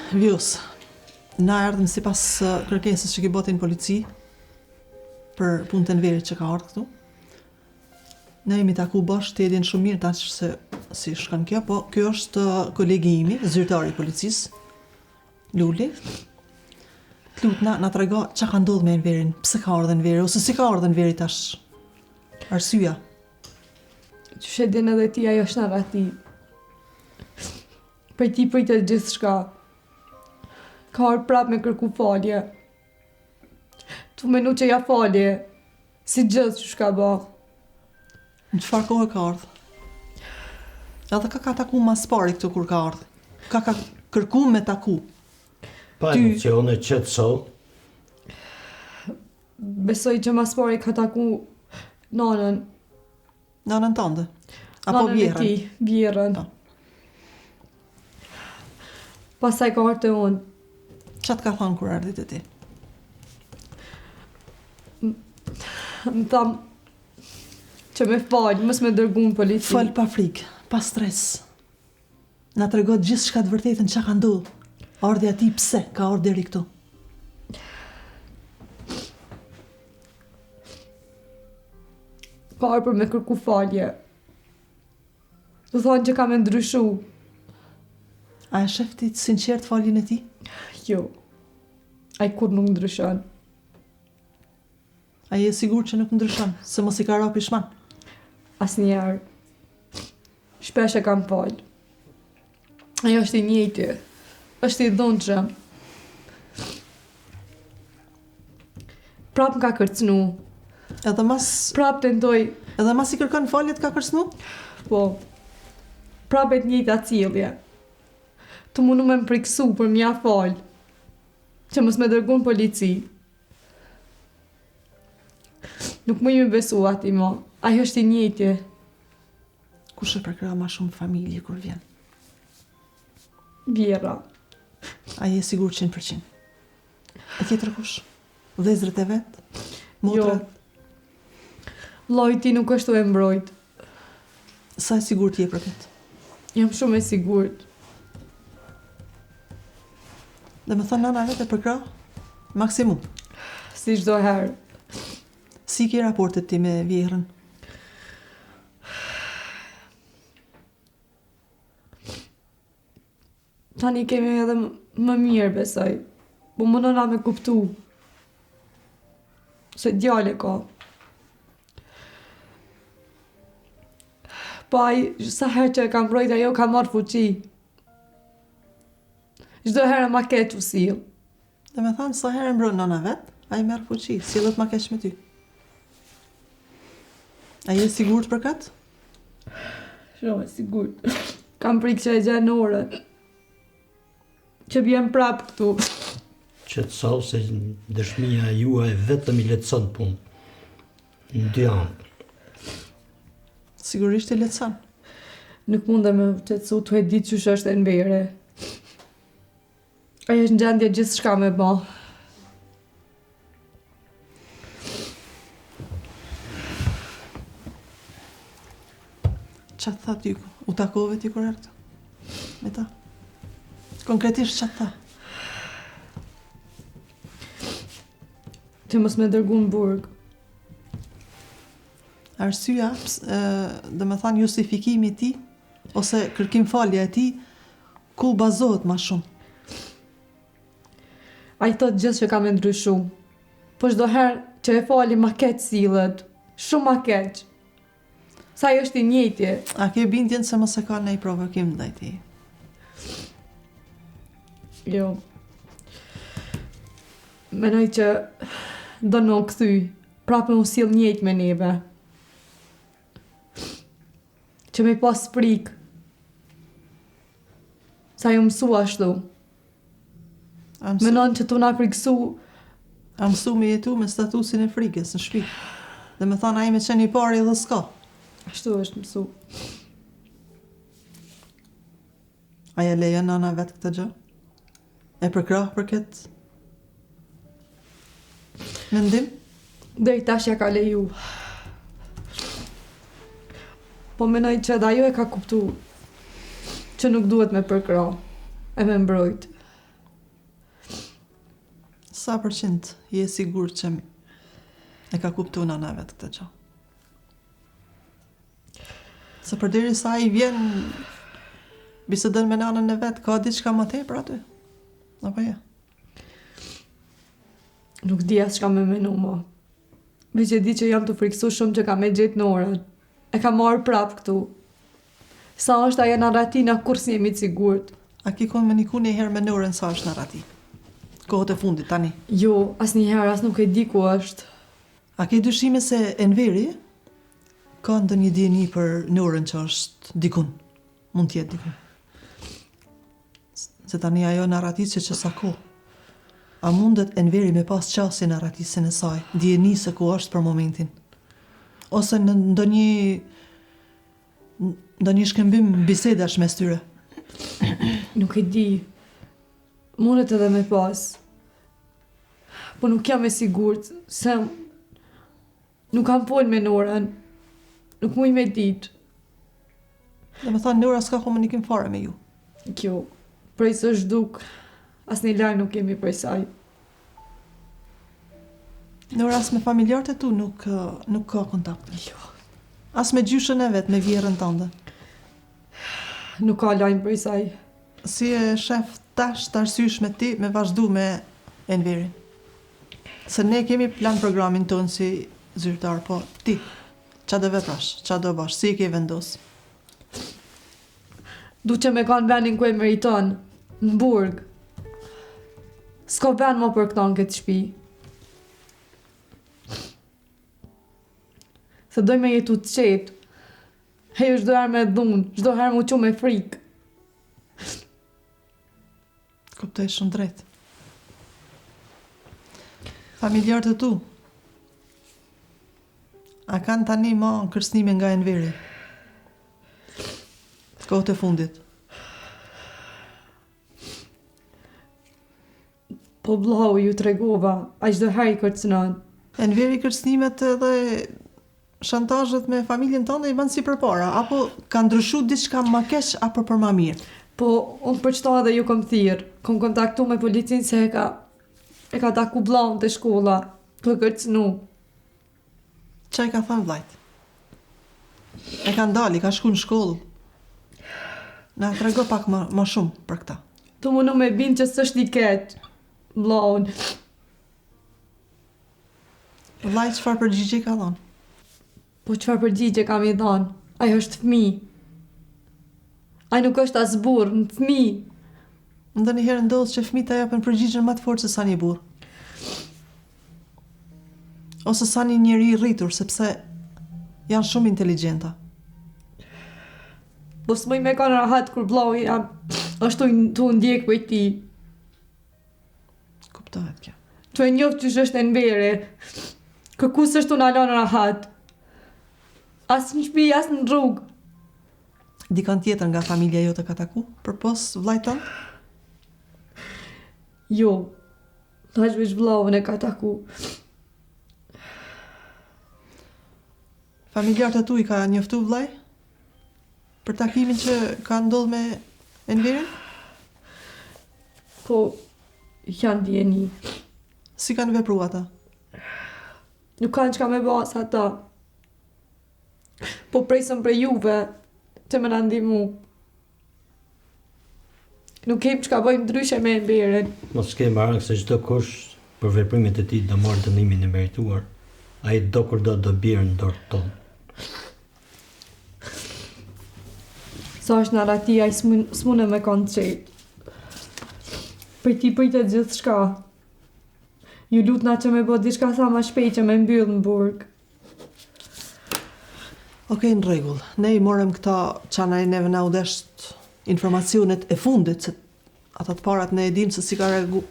Vjus, na erdhëm sipas kërkesës që ki botin polici për punë të Enverit që ka ardhur këtu. Ne jemi taku bashkë, të edhin shumë mirë tash se si shkon kjo, po kjo është kolegi imi, zyrtari i policisë, Luli. Lut na trego çka ka ndodhur me Enverin, pse ka ardhur Enveri ose si ka ardhur Enveri tash? Arsyeja. Që din edhe ti, ajo është narrativ. Për ti pritet gjithë shka. Ka orë prap me kërku falje. Tu menu që ja falje. Si gjithë që shka ba. Në qëfar kohë ka ardhë? Edhe ka taku mas pari këtu kur ka ardhë? Ka kërku me taku? Pa emocione qetëso. Besoj që mas pari ka taku nanën. Nanën tënde? Apo vjerën? Nanën e ti, vjerën. Pasaj ka ardhë të unë. Qa të ka thonë kur ardhit e ti? Më thamë që me falë, mës me dërgu në polici. Falë pa frikë, pa stres. Na të regot gjithë shka të vërtetën që ka ndodhë. Ardhja ti pse ka ardhë deri këtu? Ka ardhë për me kërku falje. Do thonë që ka me ndryshu. A e sheftit sinqert faljen e ti? Jo. Ai kur nuk ndryshon. A je sigur që nuk ndryshon, se mos i ka ra pishman? Asnjëherë. Shpesh e kam falë. Ajo është i njëjti. Është i dhunshëm. Prap më ka kërcnu. Edhe mas... Prap tentoj. Edhe mas i kërkon falje të ka kërcnu? Po. Prap e të njëjta cilje. Të mundu me më priksu për mja falë. Që mos me dërgu në polici. Nuk më ju besu ati ma. Ajo është i njëjti. Kush e përkra ma shumë familje kur vjen? Vjera. A je sigur 100%? E tjetër kush? Dhezrët e vetë? Motrat? Jo. Lloji nuk është u e mbrojt. Sa e sigur t'je për këtë? Jam shumë e sigurt. Dhe me thonë nana vetë e përkra? Maksimum. Si çdo herë. Si ke raportet ti me vjerën? Tani kemi edhe më mirë besoj. Po më nëna me kuptu. Se djale ka. Po ai, sa herë që e kam mbrojt ajo ka marrë fuqi. Çdo herë ma keq u sill. Dhe me thonë, sa herë mbron nana vetë, a i merë fuqi, sillet ma keq me ty. A je sigurt për këtë? Shumë e sigurt. Kam frikë që e gjen orën. Që bjem prap këtu. Qetëso se dëshmia juaj vetëm i lehtëson punë. Në dy anë. Sigurisht i lehtëson. Nuk mundem me qetësu të e ditë që është Enveri. Ajo është në gjendje gjithë shka me ba. Qa të tha ty? U takove ti kur erdhë? Me ta? Konkretisht qa të tha? Që mos me dërgu në burg. Arsyeja, dhe me thanë justifikimi ti, ose kërkim falja e ti, ku bazohet ma shumë? A i thot gjithë që ka me ndryshu. Po çdo herë që e fali ma keq sillet. Shumë ma keq. Sa i është i njëjti. A ke bindjen se mos e ka nej provokim ndaj ti? Jo. Menoj që do në këthy. Prapë me u sill njëjt me neve. Që me pas prik. Sa ju mësu ashtu. Menon që tu na friksu. A mësu me jetu me statusin e frikës në shtëpi. Dhe me thonë a i me qenë i pari dhe s'ka. Ashtu është mësu. Aja leja nana vetë këtë gjë? E përkrah për këtë? Mendim? Deri tash ja ka leju. Po menoj që edhe ajo e ka kuptu që nuk duhet me përkra e me mbrojt. Sa përqind je sigur që e ka kuptu nëna vetë këtë gjë? Se përderi sa i vjen bisedën me nanën e vetë, ka diçka më tepër aty? Apo ja? Nuk di as çka me menu mo. Veç e di që jam të friksu shumë që ka me gjetë Norën. E ka marrë prap këtu. Sa është ajo narratina kur s'jemi të sigurt. A ki konë me niku një herë me Norën sa është narrativ? Kohët e fundit tani. Jo, asnjëherë as nuk e di ku është. A ki dyshime se Enveri ka ndonjë dieni për Norën që është dikun? Mund t'jetë dikun. Se tani ajo narrativ që sa kohë. A mundet Enveri me pas qasje narratisin e saj, dieni se ku është për momentin? Ose në ndonjë shkëmbim bisedash mes tyre? Nuk e di. Mundet edhe me pas. Po nuk jam e sigurt se nuk kam fol me Norën. Nuk muj me ditë. Dhe me thonë, Nora s'ka komunikim fare me ju. Kjo, prej së zhduk, as një lajm nuk kemi prej saj. Nora as me familjarët e tu nuk ka kontakt. Jo. As me gjyshën e vetë, me vjerën tënde. Nuk ka lajm prej saj. Si e shef tash të arsysh me ti me vazhdu me Enverin. Se ne kemi plan programin tonë si zyrtar, po ti, qa do vetrash, qa do bash, si i ke vendos? Du që me kanë venin ku e meriton, në burg. S'ka ven më për këta në këtë shpi. Se doj me jetu të qetë. Hejo çdo herë me dhunë, çdo herë mu qu me frikë. Kuptoj shumë drejt. Familjarët e tu, a kanë tani ma në kërsnime nga Enveri? Kohët e fundit. Po blau ju tregova, a çdo herë i kërcënon. Enveri kërsnimet edhe shantazhet me familjen tonë i bën si përpara, apo ka ndryshu diçka më keq apo për më mirë? Po, unë për qëta edhe ju kom thirë, kom kontaktu me policin se e ka taku blaun të shkolla, për kërcënu. Qa i ka thënë vlajt? E ka ndali, ka shku në shkollë. Na trego pak më shumë për këta. Tu mënu me bind që s'është i ketë, blaun. Vlajt çfarë përgjigje ka dhënë? Po qëfar përgjigje kam i dhanë, ajo është fëmi. Ai nuk është as burr, në fëmi. Ndonjëherë ndodh që fëmijët japin përgjigjen më të fortë se sa një burr. Ose sa një njeri i rritur, sepse janë shumë inteligjenta. Po s'moj me kanë rahat kur blau jam ashtu tu ndjek për ti. Kuptohet kjo. Tu e njoft që është Enveri. Kërkus është tu na lënë rahat. As në shtëpi, as në rrugë. Dikon tjetër nga familja jote ka taku për pos vllajt tënd? Jo. Tash veç blaun e ka taku. Familjarët e tu i ka njoftu vllai për takimin që ka ndodhur me Enverin? Po, janë djeni. Si kanë vepruar ata? Nuk kanë qka me bas ata. Po presën për juve që më në ndimu. Nuk kem qka bëjmë ndryshe me Enverin. Mos ke marrë se çdo kush për veprimet e tij do marrë dënimin e merituar. Ai do kur do bjerë në dorë tonë. Sa është narratia i s'mune me kanë qetë. Për ti pritet gjithë shka. Ju lutna që me bët diçka sa ma shpejt që me mbyllë në burg. Okej, në rregull. Ne i morëm këta çana e neve na u desht informacionet e fundit, se ata të parat ne e dim se si ka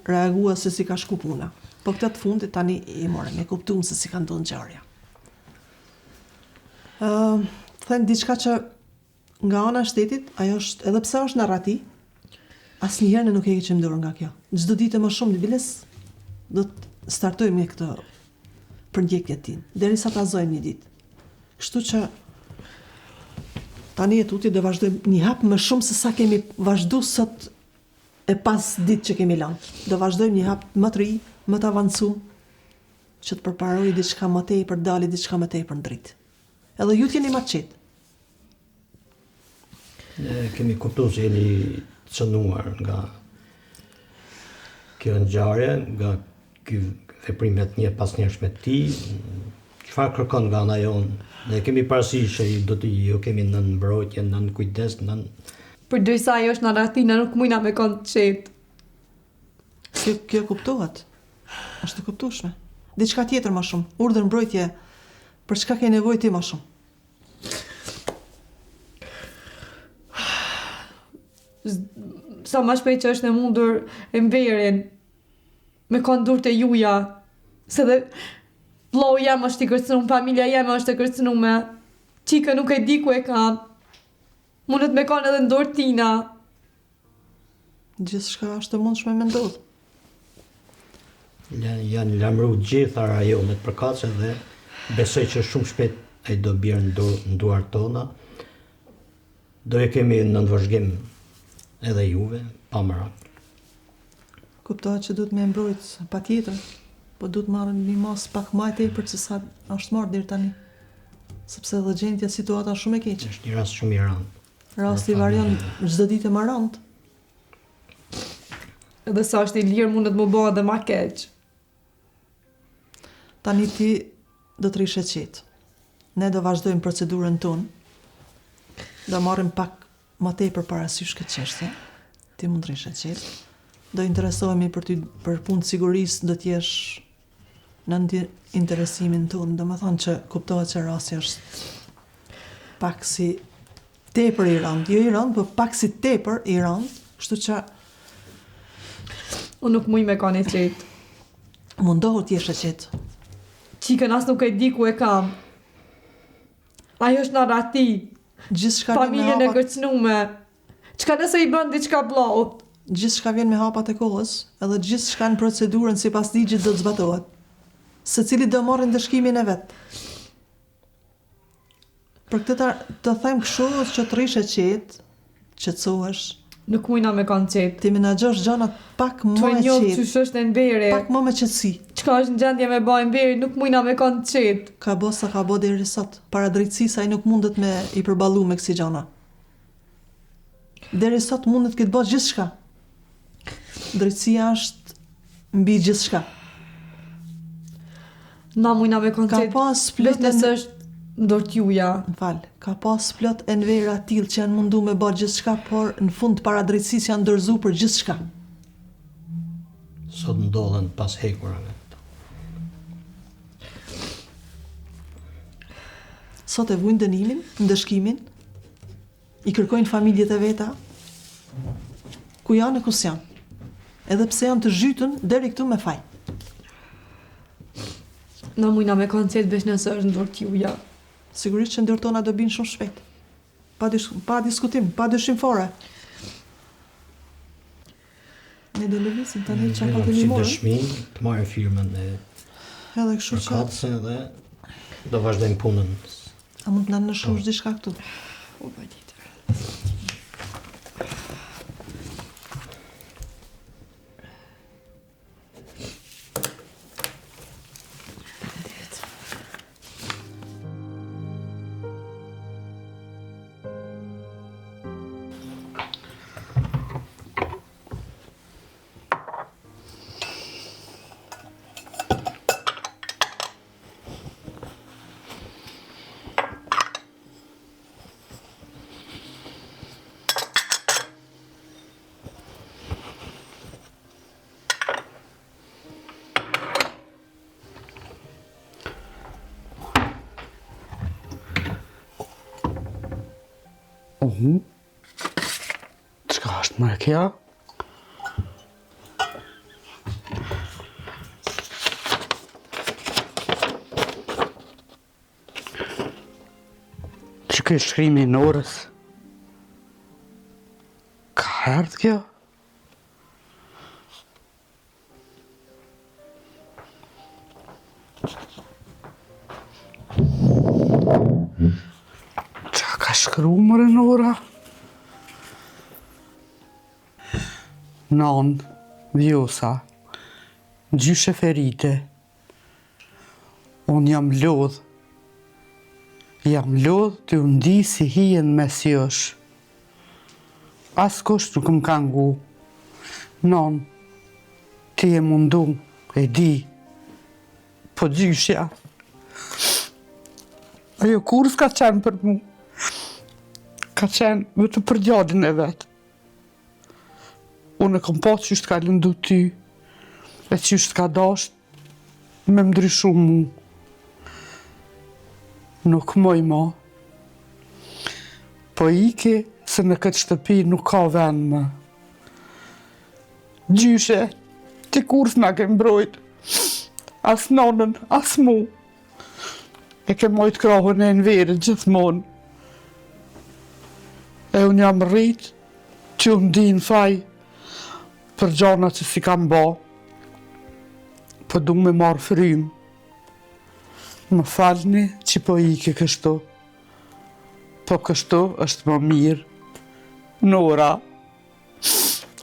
reagua, se si ka shku puna. Po këta të fundit tani i morëm, e kuptuam se si ka ndonë ngjarja. Them diçka që nga ana e shtetit, ajo është, edhe pse është narrativ, asnjëherë ne nuk e keqim dorë nga kjo. Çdo ditë më shumë biles do të startojmë me këtë përndjekje tin, derisa ta zojmë një ditë. Kështu që tani e tuti do vazhdojmë një hap më shumë se sa kemi vazhdu sot e pas ditë që kemi lanë. Do vazhdojmë një hap më të ri, më të avancu, që të përparoj diçka më tepër, dali diçka më tepër në dritë. Edhe ju t'jeni ma qetë. Ne kemi kuptuar se jeni cënuar nga kjo ngjarje, nga ky veprimet një pas njershme të tij. Çfarë kërkon nga ana jonë? Ne kemi parasysh se do të ju kemi nën mbrojtje, nën kujdes, nën Përderisa ajo është në ratina, nuk mujna me konë të qetë. Kjo kuptohet. Është e kuptueshme. Diçka tjetër më shumë. Urdhër mbrojtje, për çka ke nevojë ti më shumë? Sa më shpejt që është e mundur e mverin, me konë dur të juja, se dhe vllau jam është i kërcënuar, familja jam është e kërcënuar, qika nuk e di ku e kam, mundet me konë edhe ndorë tina. Gjithçka është e mundshme me ndodh. janë lamëruar gjitha rajonet përkatëse dhe besoj që shumë shpejt ai do bjerë në duart tona. Do e kemi në vazhdim edhe juve, pa më radhë. Kuptohet që duhet me mbrojt patjetër, po duhet marrën një mas pak më e tepër se sa është marrë deri tani. Sepse edhe gjendja situata është shumë e keqe. Është një rast shumë i rëndë. Rasti varion çdo ditë më rënd. Edhe sa është i lirë mundet më bëha dhe ma keq. Tani ti do të rishe qetë. Ne do vazhdojmë procedurën tonë. Do marrim pak më tepër parasysh këtë çështje. Ti mund të rishe qetë. Do interesohemi për ty për punë të sigurisë, do t'jesh në interesimin tonë. Domethënë që kuptohet që rasti është pak si tepër i rëndë, jo i rëndë, po pak si tepër i rëndë, kështu që Unë nuk muj me konë e qetë. mundohu t'jesh e qetë. Qikën as nuk e di ku e kam. Ajo është në rati, Gjithçka vjen me familjen e hapat, kërcënume. Çka nëse i bën diçka blaut? gjithçka vjen me hapat e kohës, edhe gjithçka në procedurën sipas ligjit do të zbatohet. Secili do marrë ndëshkimin e vet. Për këtë të them kështu që të rish e qetë, qetësohesh, Nuk mujna me konë qetë. ti menaxhosh gjanat pak Të më e njohë qetë, që është e nbere. pak më me qetësi. Çka është në gjendje me bëjmë nberi, nuk mujna me konë qetë. Ka bo sa ka bo deri sot. Para drejtësisë ai nuk mundet me i përballu me kësi gjana. Deri sot mundet këtë bo gjithçka. Drejtësia është mbi gjithçka. Na mujna me konë Ka qetë. pas plot Vetë nëse është ndorë t'juja. ka pas plot e nvera tillë që janë mundu me bë gjithçka, por në fund para drejtësisë janë dorëzu për gjithçka. Sot ndodhen pas hekurave. Sot e vujnë dënimin, ndëshkimin, i kërkojnë familjet e veta, ku janë e kus janë. Edhe pse janë të zhytën deri këtu me faj. Na mujna me konë qetë veç nëse është ndorë t'juja. Sigurisht që ndër tona do binë shumë shpejt. Pa diskutim, pa dyshim fare. Ne do lëvizim tani që ka të Si morën. dëshmi të marrë firmën e Edhe kështu që përkatëse dhe do vazhdojmë punën. a mund të na nëshosh diçka këtu. Po pa tjetër. Çka është më kjo? Që kjo shkrimi në orës? Ka ardhë kjo? Qa ka shkru mërë në ora? Non, vjusa, Gjyshe Ferite, unë jam lodh. Jam lodh të u ndi si hijen mes josh. As kusht nuk më ka ngu. Non, ti e mundu, e di. Po gjyshja. Ajo kur s'ka qenë për mu. Ka qenë vetë për djadin e vetë. Unë e kom pa që ka lëndu ty. E që ka dasht me më ndryshu mu. Nuk moj ma. Po ike se në këtë shtëpi nuk ka vend më. Gjyshe, ti kur s'na ke mbrojt. As nonën, as mu. E ke mojt krahën e në verë gjithmonë. E unë jam rrit që unë di në faj për gjana që si kam ba. Po du me marë frym. Më falni që po ike kështu. Po kështu është më mirë. Nora.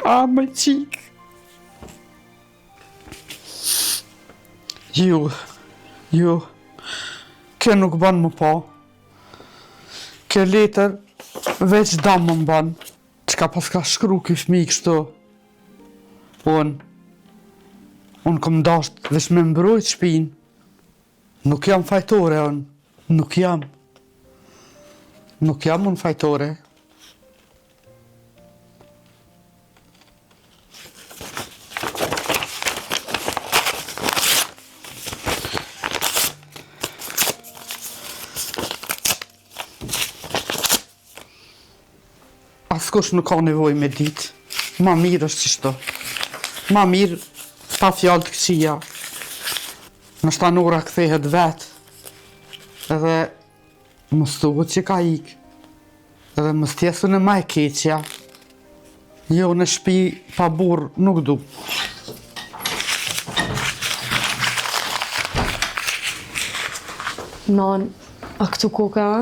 A, më qik. Jo. Kjo nuk ban më pa. Kjo letër veç dam më ban. Qka pas ka shkru ky fmi kështu. Unë kom dasht veç me mbrojt shpin. Nuk jam fajtore unë. Nuk jam unë fajtore. Askush nuk ka nevoj me dit. Ma mirë është qështu. Ma mirë pa fjallë të këqia. Nështë Nora kthehet vetë. Edhe më stuhet që ka ik. Edhe më stjesu në ma e keqja. Jo në shpi pa burë nuk du. Non, a këtu koka, a?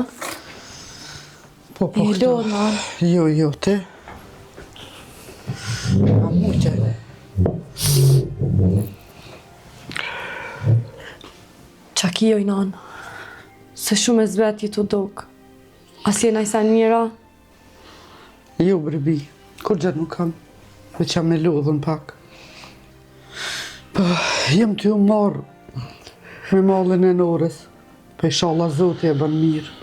Po, E lo, non. Jo, ti. A muqe. Qa kijoj, non. Se shumë e zveti të duk. As jena i sa njëra? Jo, brebi. Kur gjatë nuk kam. Veç jam e lodhën pak. Po, jem t'ju marrë me mallin e Norës. Po inshallah Zoti e bën mirë.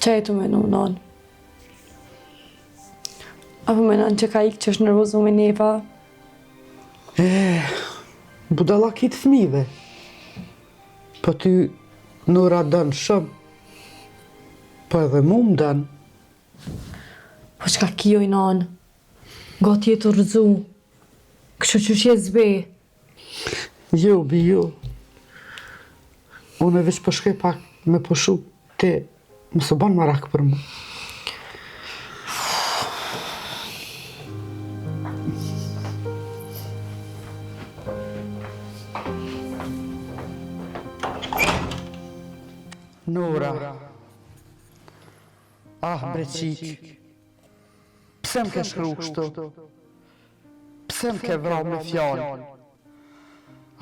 Qa e të menu, non? Apo menon që ka ikë që është nervozu me nepa? Budallakit fëmive. Po ty Nora dën shumë. Po edhe mu më dën. Po qka kijoj, non? Gati e të rëzu. Kështu që shje zbe. Jo, bi jo. Unë e veç po shkoj pak me pushu. Ti mësë banë marak për mu. Nora. Bre qik. Pse më ke shkru kështu? Pse më ke vrau me fjallë?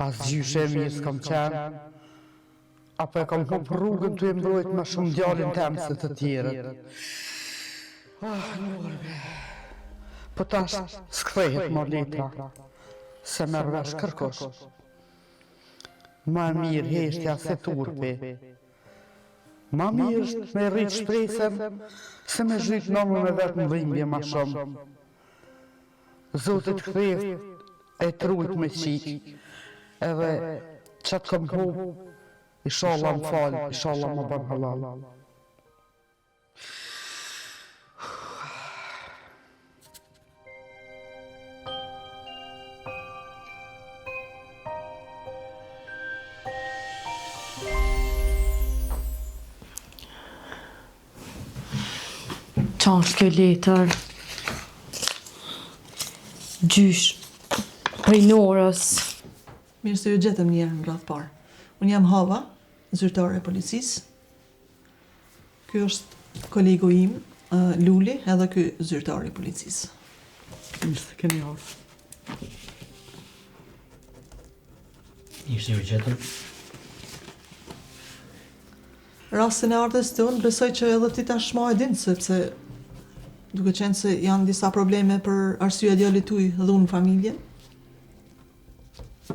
As gjyshe mirë s'kam qenë. Apo e kam hop rrugën të e mbrojt ma shumë djallin tem se të tjerët. Nora. Po tash s'kthehet më letra. Se merr vesh kërkosh. Ma mirë heshtja se turpi. Ma mirë është me rritë shpresën se me zhyt nëmën e vetë në dhimbje ma shumë. Zotit ktheft e trujt me qik, edhe qatë kom hub, inshallah më falë, inshallah më ban halal. Qa është kjo letër? Gjysh, prej Norës. Mirë se ju gjetëm njerë në radhë parë. Unë jam Hava, zyrtare e policisë. Ky është kolegu im, Luli, edhe ky zyrtari i policisë. Mirë se keni ardhur. Ishte ju qëtër. Rastin e ardhes të unë, besoj që edhe ti tashmë e din, sepse duke qenë se janë disa probleme për arsye e djalit tuaj dhe unë familjen.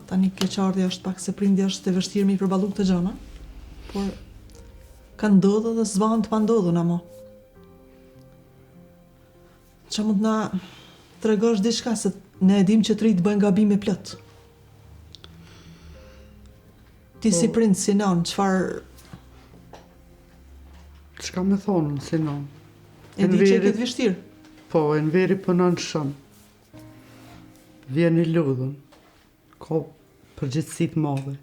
Tani keqardhja është pak se prindja është e vështirë me i përballu këtë gjëna, por kanë ndodhur dhe s'van të pandodhur ama. Që mund na tregosh diçka se ne e dim që të rinjt bëjnë gabime plot. Ti si prind, si non, çfarë Çka me thonë, si non? e di që e këtë vështirë? Po, e në veri punon shumë. Vjen i ludhën. Ka përgjithësi të madhe.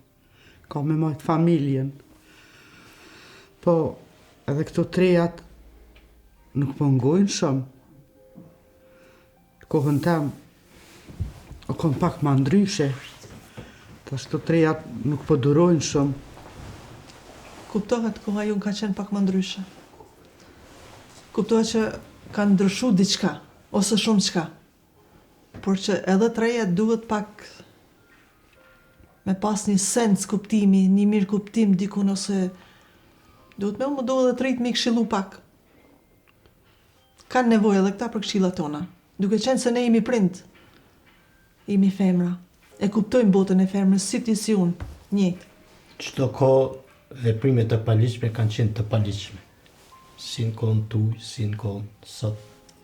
Ka me majtë familjen. Po, edhe këto trejat nuk po ngojnë shumë. Kohën tem, o kom pak ma ndryshe. Tash këto trejat nuk po durojnë shumë. Kuptohet koha ju ka qenë pak më ndryshe. Kuptohet që kanë ndryshu diçka, ose shumë çka. Por që edhe treja duhet pak me pas një sens kuptimi, një mirë kuptim dikun, ose duhet me më do edhe të rinjt me i këshillu pak. Kanë nevojë edhe këta për këshillat tona. Duke qenë se ne jemi prind, jemi femra, e kuptojmë botën e femrës si ti si unë, njëjtë. Çdo kohë veprimet të paligjshme kanë qenë të paligjshme. Si në kohën tuaj, si në kohën sot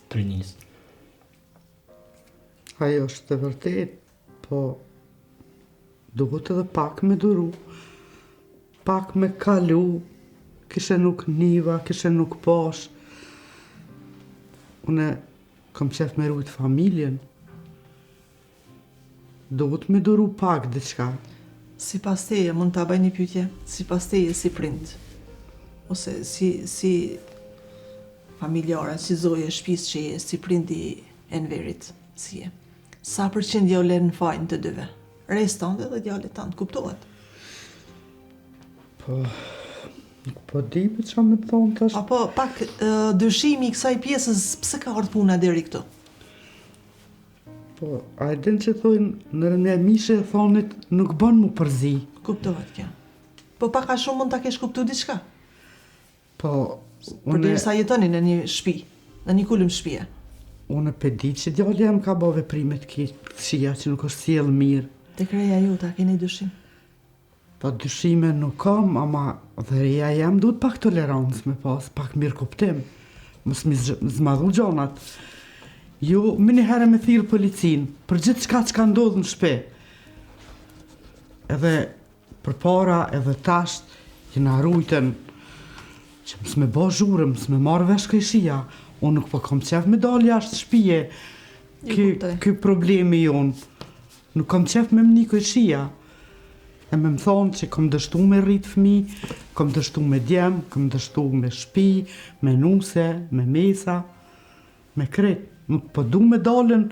të rinjis. Ajo është e vërtet, po duhet edhe pak me duru, pak me kalu, kishe nuk niva, kishe nuk pash. Une kam qef me rujt familjen. Duhet me duru pak diçka. Si pas teje, mund ta bëj një pyetje, si pas teje si prind, ose si familjare, si zoje e shtëpisë që je, si prindi e Enverit, si je. Sa përqind jo lën në fajin të dyve? Restonde dhe djalit tanë, kuptohet? Po, nuk po di për qa me thonë tash. Apo pak dyshimi i kësaj pjesës, pse ka ardhur puna deri këtu? Po, a e din që thojnë në rëmja mishe e thonit nuk bën mu përzi. Kuptohet kjo. Po pak a shumë mund ta kesh kuptu diçka. Po, Përderisa jetoni në një shtëpi, në një kulm shtëpie. Unë pe di që djali jam ka bo veprimet këqija që nuk është sjellë mirë. Tek reja jota, keni dyshim? Po dyshime nuk kam, ama dhe reja jam duhet pak tolerancë me pas, pak mirë kuptim. Mos mi zmadhu gjonat. Ju më një herë me thirë policin, për gjithë çka që ka ndodhë në shpe. Edhe për para, edhe tasht, jena rujten, që mësë me bo zhurë, mësë me marrë vesh këshia. Unë nuk po kam qef me dalë jashtë shpije. Ky problemi jonë. Nuk kam qef me më një këshia. E me më thonë që kam dështu me rritë fëmi, kam dështu me djemë, kam dështu me shpi, me nuse, me mesa, me kretë. Nuk po du me dalën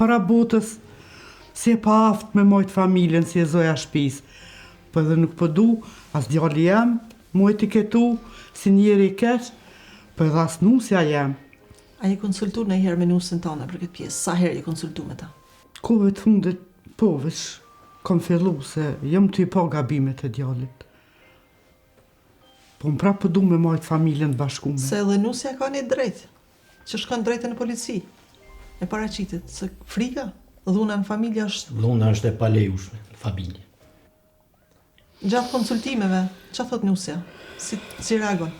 para botës, si e pa aftë me mojtë familjen, si e zoja shpis. Po edhe nuk po du, as djali jem, mu etiketu, si njeri i keq, po edhe as nusja jem. A je konsultu në herë me nusën tane për këtë pjesë? Sa herë je konsultu me ta? Kove të fundit, po vesh, kom fillu se jem të i pa gabimet e djalit. Po më prapë po du me mojtë familjen të bashkume. Se edhe nusja ka një drejtë, që shkon drejtë në polici. E paraqitet, se frika, dhuna në familje është... Dhuna është e palejushme në familje. Gjatë konsultimeve, që thot nusja? Si reagon?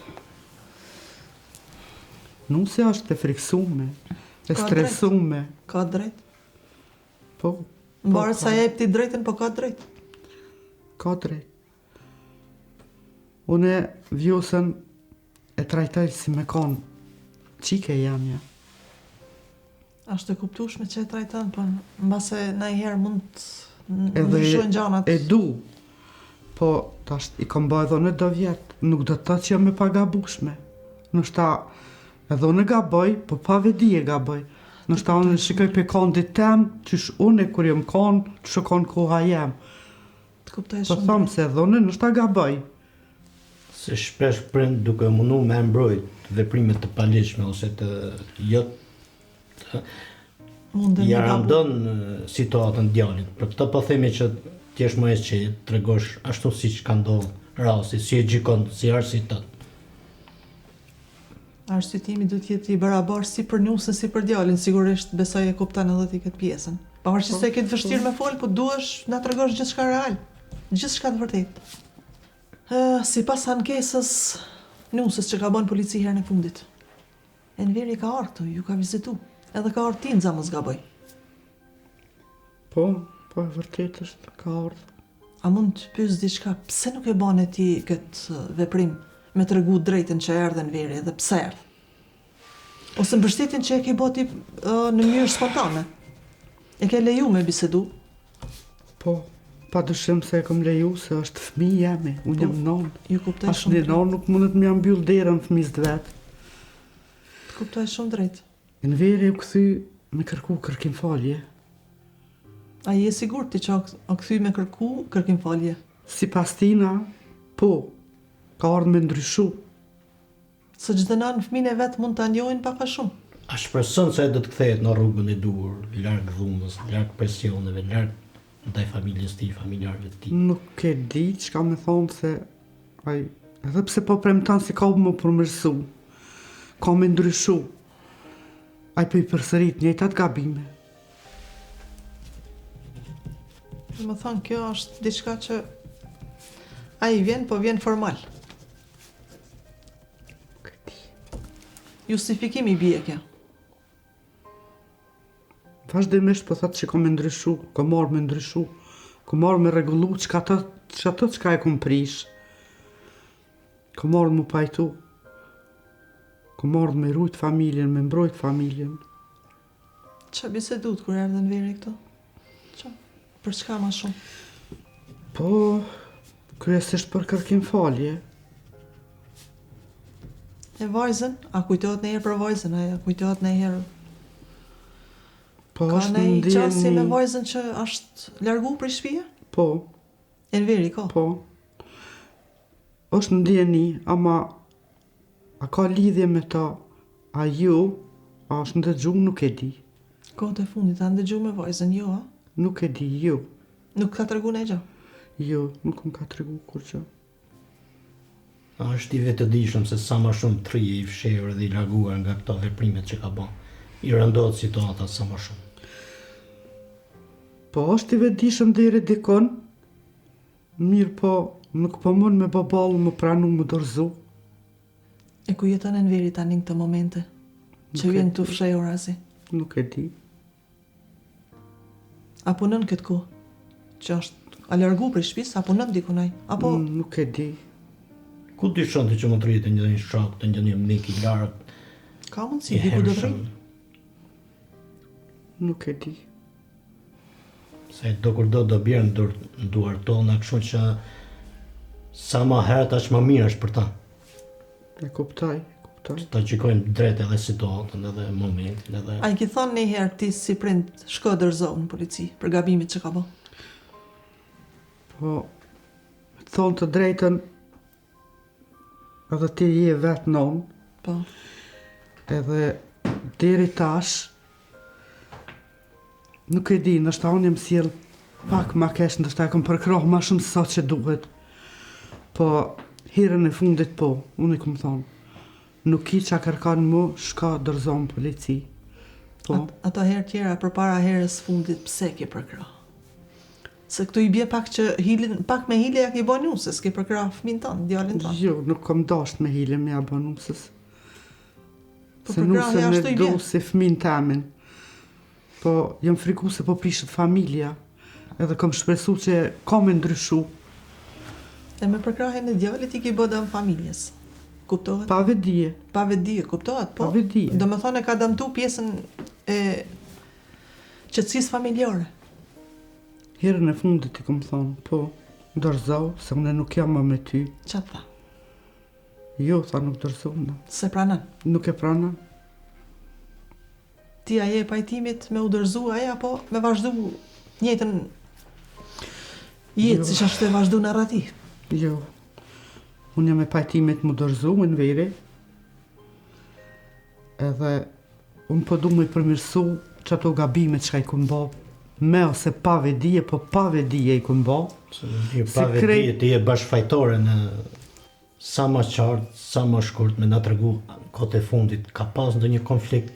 Nusja është e friksume, e stresume. Ka drejt? Po. Mbarët sa jep ti drejtën, po ka drejt? Ka drejt. Une vjosën e trajtaj si me konë qike jamja. Ashtë e kuptushme që e trajton, po në base na i herë mund të ndryshojnë gjanat. E du, po tash i kom ba edhe në do vjetë, nuk do të thotë që jam e pagabushme. Nështë edhe unë gaboj, po pa vedi e gaboj. Nështë unë shikoj pe kondit tem, qysh unë kur jem konë, që shokon koha jem. Të kuptoj Po shumë. thomë se edhe unë nështë gaboj. Se shpesh prind duke mundu me mbrojt veprimet të paligjshme ose të Mundem ja një gabu. randon situatën djalit. Për këtë po themi që t'jesh më e qetë, tregosh ashtu siç ka ndodhur rasti, si e gjikon, si arsit tënd. Arsyetimi duhet jetë i barabartë si për nusën si për djalin, sigurisht besoj e kupton edhe ti këtë pjesën. Pavarësisht se e ke të vështirë me fol, po duhesh na tregosh gjithçka real, gjithçka të vërtetë. Sipas ankesës nusës që ka bën polici herën e fundit. Enveri ka ardhur këtu, ju ka vizitu, edhe ka ardhur Tinza mos gaboj. Po e vërtet është, ka ardhur. A mund të pyes diçka, pse nuk e bane ti këtë veprim me tregu drejtën që erdhe në veri dhe pse erdhe? Ose mbështetjen që e ke boti në mënyrë spontane? E ke leju me bisedu? Po, pa dëshim se e kom leju se është fëmijë jemi, unë jam non. Ju kuptoj As shumë një drejt. non nuk mundet me mbyll derën fëmijës të vet. Kuptoj shumë drejt. Në veri u kthy me kërku kërkim falje. A je sigurt ti që o kthy me kërku kërkim falje? Si pas tina, po, ka ardhur me ndryshu. Se çdo nanë fëmijën e vet mund ta njohin pak a shumë. A shpreson se do të kthehet në rrugën e duhur, larg dhunës, larg presioneve, larg ndaj familjes tij, familjarëve të tij. Nuk e di çka me thonë se ai, edhe pse po premton se ka më përmirësu, ka me ndryshu. Ai po i përsërit njëjtat gabime. Do të thonë kjo është diçka që ai vjen, po vjen formal. Justifikimi bie kjo. Vazhdimisht po thotë që ka me ndryshu, ka marrë me ndryshu, ka marrë me rregullu ato çka e kom prish. Ka marrë më pajtu. Ka marrë me rujt familjen, me mbrojt familjen. Qa bisedut kur erdhe në veri këto? Qa? Për çka ma shumë? Po, kryesisht për kërkim falje. E vajzën? A kujtohet në herë për vajzën? A kujtohet në herë? Po, Ka është në i qasi me ndjeni. vajzën që është largu për shpia? Po, E në veri, ka? po. Është ndjeni, ama a ka lidhje me ta, a ju, a është ndëgju, nuk e di. Kohët e fundit, a ndëgju me vajzën, jo, a? Nuk e di, ju. Nuk ka të regu në e gjë? Jo, nuk më ka tregu kur që. A është i vetëdijshëm se sa më shumë të rije i fshehur dhe i larguar nga këto veprimet që ka bën. I rëndohet situata sa më shumë. Po, është i vetëdijshëm deri dikon, mirë po, nuk po mund me baballu më pranu më dorëzu. E ku jeton e në veri tani në këtë momente? Që Nuk e vjen di. të fshehur asi? Nuk e di. A punon këtë ku? Që është a largu për shpis, a punon dikunaj? Apo Nuk e di. Ku dyshon ti që mund të rritë një shok, të një mik i lartë, ka mundësi, i diku do të hershëm, rritë? Nuk e di. se do kur do bjerë në duar tona, kështu që sa më herët aq më mirë është për ta. E kuptoj. Ta gjykojmë drejt edhe situatën, edhe momentin, edhe... A i ki thonë një herë ti si prind shko dërzohu në polici për gabimit që ka bo? Po, të thonë të drejtën, edhe ti je vetë non, Po, edhe deri tash, nuk e di, nështë ta unë jem sjell pak ma kesh, nështë ta e kom përkroh ma shumë se sa që duhet. Po, herën e fundit po, unë i kom thonë, nuk i qa kërkan mu, shka dërzon polici. Po, ato herë tjera për para herës fundit pse ke përkra? Se këtu i bje pak që pak me hile ja ke bo një, se s'ke përkra fëmin tonë, djalin tonë. jo, nuk kom dasht me hile me abonusës. Po Se përkraja nuse ashtu me i do bje. si fëmin tamin. Po, jam friku se po prishet familja, edhe kom shpresu që ka me ndryshu, E me përkrahen e djalit i ke bo dëm familjes. Kuptohet? pa vedije. Pa vedije, kuptohet? Po, Pa vedije. do me thonë e ka dëmtu pjesën e qëtësisë familjare. Herën e fundit i kom thonë, po, dorëzau, se unë nuk jam më me ty. Qa tha? Jo, tha nuk dorëzona. Se pranan. Nuk e prana. Ti aje e pajtimit me u dërzu aja, apo me vazhdu njëtën jetë, Jo. si që është e vazhdu narrativ. Jo. Unë jam e pajtimit më dorëzu në veri. Edhe Unë po du me përmirësu që ato gabime që ka i këmë bo, me ose pa vedije, po pa vedije i këmë bo. Pa vedije ti e bashkëfajtore në sa më qartë, sa më shkurt me na tregu kote fundit. Ka pas ndonjë konflikt?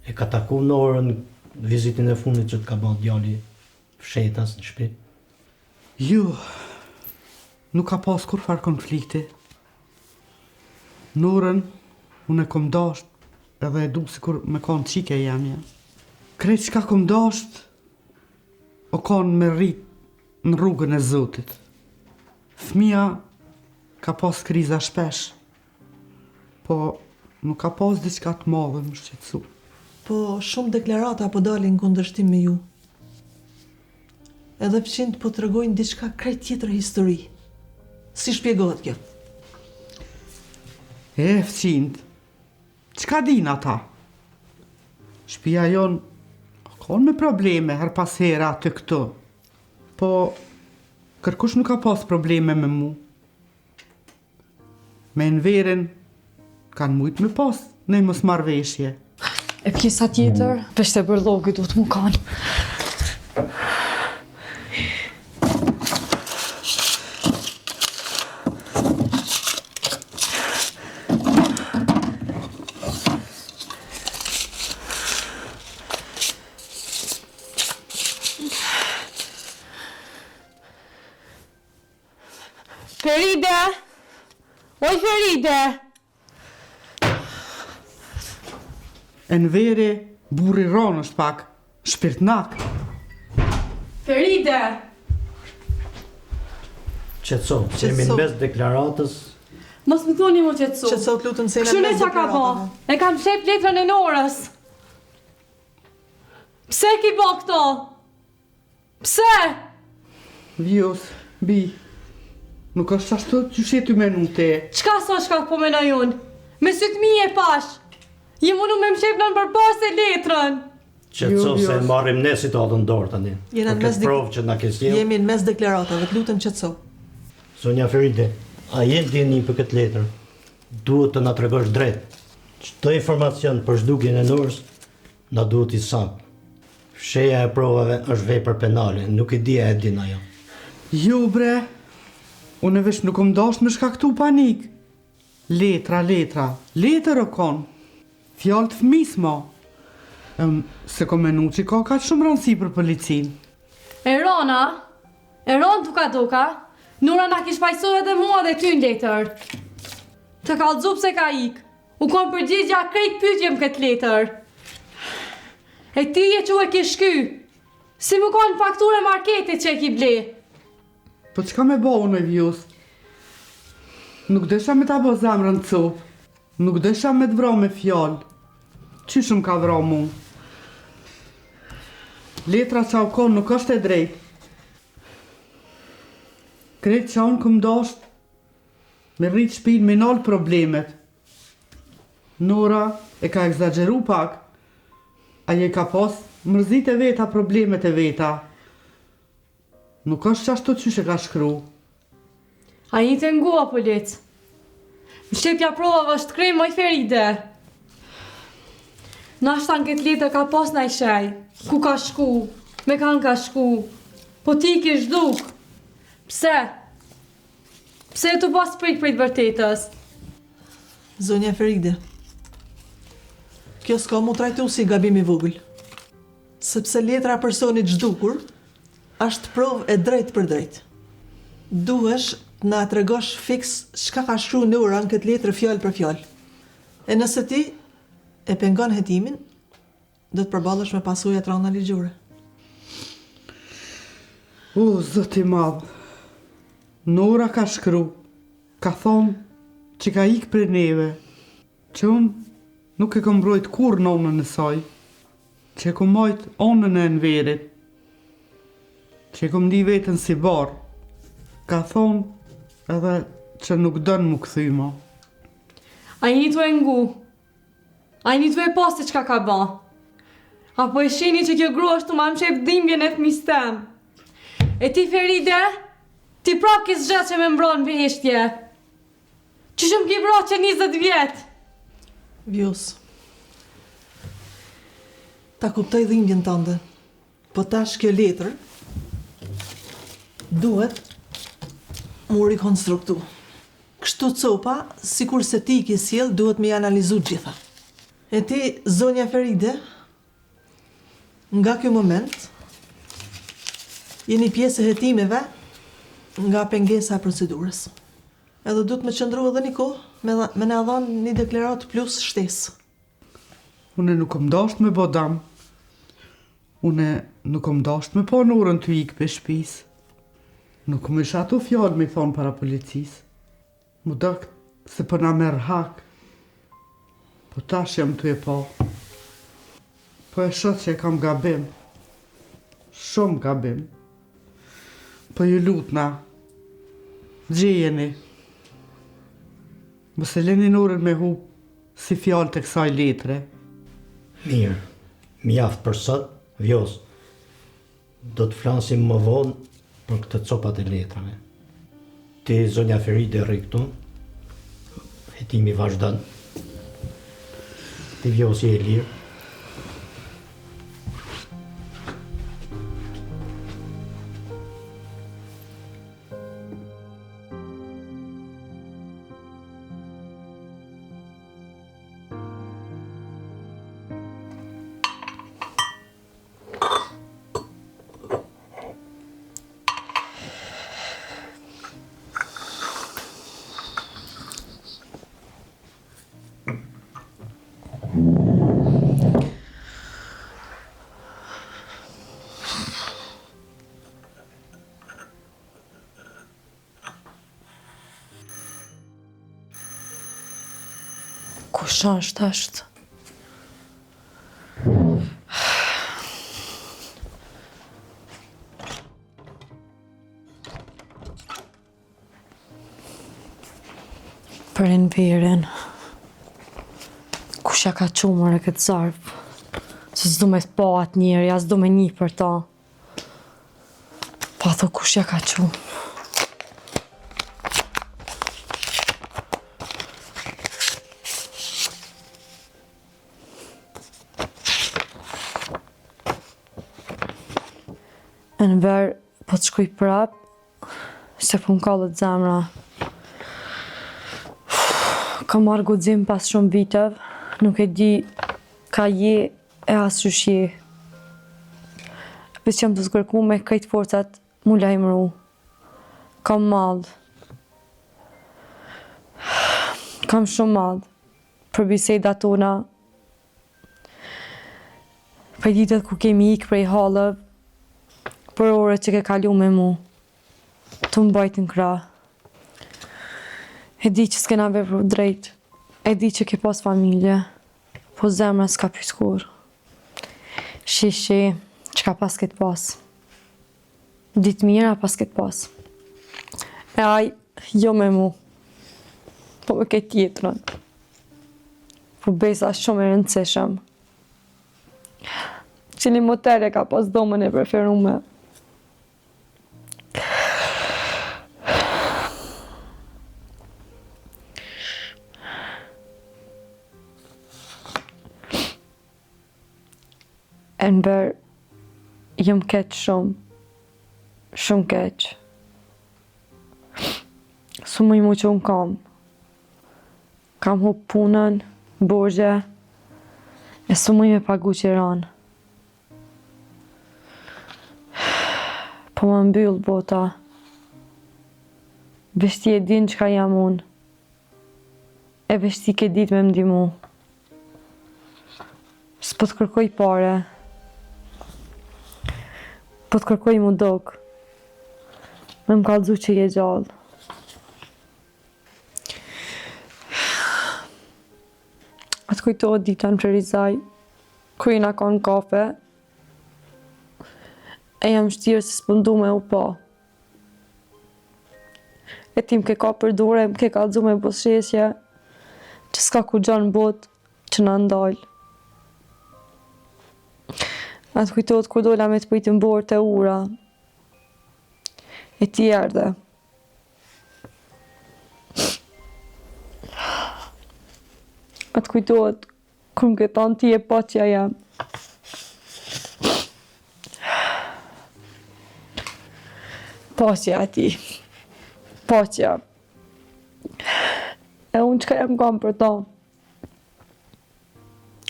E ka taku në orën vizitin e fundit që të ka bërë djali fshetas në shtëpi? Jo, nuk ka pas kur farë konflikti. Në orën, unë e kom dasht, edhe e du si kur me konë qike jamja. Krejt që ka kom dasht, o konë me rrit në rrugën e Zotit. Fëmia ka pas kriza shpesh, po nuk ka pas diçka të madhe më shqetësu. Po shumë deklarata po dalin kundërshtim me ju. Edhe fëqinjt po të regojnë diçka krejt tjetër histori. Si shpjegohet kjo? E fëqinjt, qka din ata? Shpia jon konë me probleme her pas hera të këto, po kërkush nuk ka pas probleme me mu. Me në veren kanë mujt me pas në mos marrveshje. E pjesa tjetër, peshte bërlogi du të mu kanë. Feride! Oj, Feride! E në vere, burri ronë është pak, shpirtnak. Feride! Qetëso, që jemi në mes deklaratës. Mos më thoni mu qetësu. Që sot lutën se Kështu ne qa ka po? E kam shep letrën e Norës. Pse ki po këto? Pse? Vjos, bi, nuk është ashtu që shetu me nute. Qka so shka po menoj unë? Me sytë mi e pash. Je munu me më shepnën për pas e letrën. Qetëso Jo, se jo. marrim ne si të adën dorë tani. Jena Për në mes këtë provë që na ke sjellë. Jemi në mes deklaratave, të lutën qetëso. Sonja Feride, a jenë dini për këtë letër? Duhet të na tregosh drejt. Çdo informacion për zhdukjen e Norës na duhet i saktë. Fsheja e provave është vepër penale, nuk e di a e din ajo. Jo bre, unë vesh nuk më dash me shkaktu panik. Letra, letër o kon. Fjallë të fëmis ma. Se ko menu që ka shumë rëndësi për policin. Erona duka, Nura na kish pajsu edhe mua dhe ty në letër. Të kallëzu pse ka ik. U kom përgjigja krejt pyetjem këtë letër. E ti e që e ki shky. Si më konë fakturë e marketit që e ki ble. Po qka me bo unë e vjus? Nuk desha me ta bo zemrën të copë. Nuk desha me të vro me fjallë. Qyshëm ka vro mu? Letra qa u konë nuk është e drejtë. Kretë qa unë këm dasht me rritë shpinë me nalë problemet. Nora e ka egzageru pak. Aje ka pas mërzit e veta, problemet e veta. Nuk është qashtu qyshe ka shkru. A i të ngua, polic. Më shqepja provave është krejë moj Feride. Nashta në këtë letër ka pas në i shej. Ku ka shku, me kanë ka shku. Po ti ki zhduk. Pse? Pse e të pas prit për të vërtetës? Zonja Feride, kjo s'ka mu trajtu si gabim i vogël. Sepse letra e personit zhdukur është provë e drejt për drejt. Duhesh të na tregosh fiks çka ka shkruar Nora në këtë letër fjalë për fjalë. E nëse ti e pengon hetimin, do të përballesh me pasojat rana ligjore. O, zoti madh. Nora ka shkru, ka thonë që ka ik për neve, që unë nuk e kom brojt kur nonën e saj, që e kom majt onën e në verit, që e kom di vetën si barë, ka thonë edhe që nuk dënë mu këthyma. A i një të e ngu. A i një të e posti qka ka ba. Apo e shini që kjo gru është të ma më qep dhimbjen e fëmis tem. E ti Feride, ti prap kis gjatë që me mbron për ishtje. Që shumë ki vro që 20 vjetë. Vjus, ta kuptoj dhimbjen tënde. Po tash kjo letër duhet mu rikonstruktu. Kështu copa, sikur se ti ki sjell, duhet me analizu gjitha. E ti, zonja Feride, nga kjo moment, jeni pjesë e hetimeve nga pengesa e procedurës. Edhe duhet me qëndru edhe një kohë, me na dhanë një deklaratë plus shtesë. Une nuk kom dasht me bo dam. Une nuk kom dasht me po nurën të ikë për shpis. Nuk kom ish ato fjallë me thonë para policisë. Mu dakt se për na merë hak. Po tash jam të e po. Po e shot që e kam gabim. Shumë gabim. Po ju lutna. Gjejeni. Mëse leni nurën me hu si fjallë të kësaj letre. Mirë, mjaft për sot, vjos. Do të flasim më vonë për këtë copat e letrave. Ti, zonja Feride, rri këtu. Hetimi vazhdan. Ti vjosi e lirë. Kush është? Për Enverin. Kush ja ka qumër e këtë zarf? Se s'du me s'po atë njeri, as s'du me një për ta. Pa tho kush ja ka qumë. Enver, po të shkuj prap, se po m'kallët zemra. Ka marrë guxim pas shumë viteve, nuk e di ka je e as qysh je. Pes që jam të zgërku me krejt forcat mu lajmëru. Kam madh. Kam shumë madh. Për bisedat tona. Për ditët ku kemi ikë prej halëv, për orët që ke kalu me mu, të mbajt në krah. E di që s'kena vepru drejt, e di që ke pas familje, po zemra s'ka pyskur. Shishi, që ka pas këtë pas. Ditë mira pas këtë pas. E aj, jo me mu, po me këtë tjetrën. Po besa shumë e rëndësishëm. Cili motere ka pas domën e preferume. Enver, jëm keq shumë. Shumë keq. Su më i mu që unë kam. Kam hup punën, borgje, e su më i me pagu qiranë. Po më mbyll bota. Veshti e din që ka jam unë. E veshti ke dit me mdimu. S'po të kërkoj pare. Po të kërkoj mu dok. Me më kallëzu që je gjallë. Atë kujtohet dita në Prerizaj, ku i na kanë kafe, e jam shtirë se s'pëndu me u pa. E ti m'ke ka për dore, m'ke kallëzu me bosheshje, që s'ka ku gjanë bot që na ndalë. Atë kujtohet kur dola me të pritë mborë të ura. E ti erdhe. Atë kujtohet kur m'ke tanë ti e pa që jam. Paqja ati. Paqja. E unë çka jam kam për ta.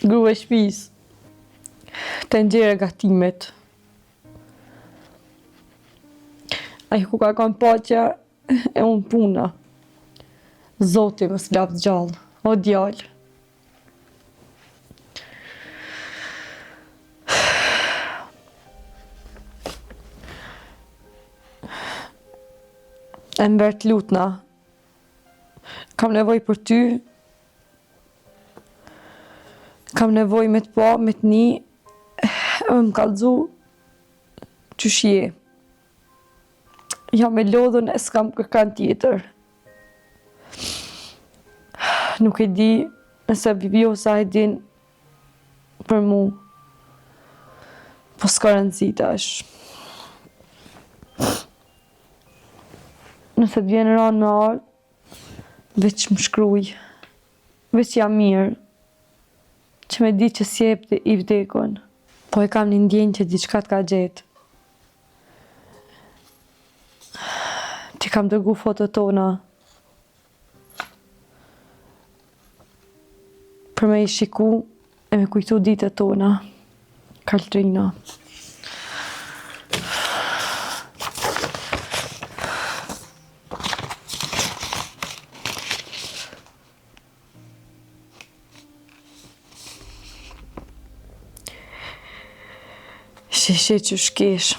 Grua e shtëpis. Të nxjerrë gatimet. Ai ku ka kanë paqja e unë puna. Zoti më s'lap gjallë. O djalë. Enver t'lutna. Kam nevoj për ty. Kam nevoj me t'pa, me t'ni. Më kallëzu qysh je. Jam e lodhën e s'kam kërkan tjetër. Nuk e di nëse Bibiosa e din për mu. Po s'ka rëndësi tash. Nëse të vjen ranë me ardhë, veç më shkruj. Veç jam mirë. Që me di që s'jep dhe i vdekon. Po e kam një ndjenjë që diçka t'ka gjetë. Ti kam dërgu foto tona. Për me i shiku e me kujtu ditët tona. Kaltrina. Sheshe që shkesh.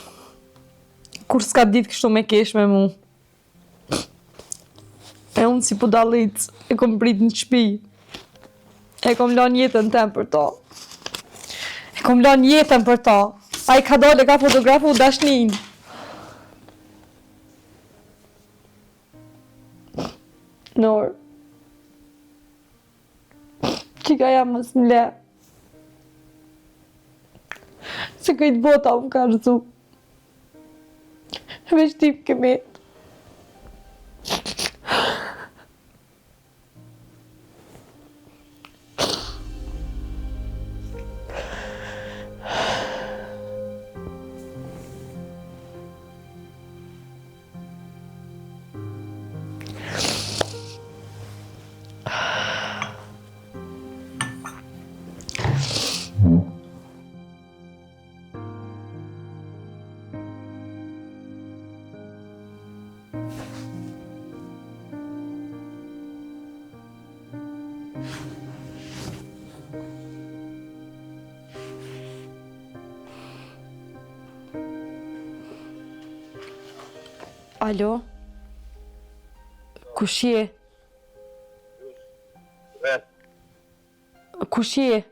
Kur s'ka ditë kështu me kesh me mu. E unë si budallic e kom prit në shtëpi. E kom lanë jetën tem për ta. E kom lanë jetën për ta. Ai ka dole ka fotografu dashnin. Nor. Qika jam mës m'le. Se këtë bota më ka rëzu. Veç ti më kemet. Alo? Kush je? Kush je?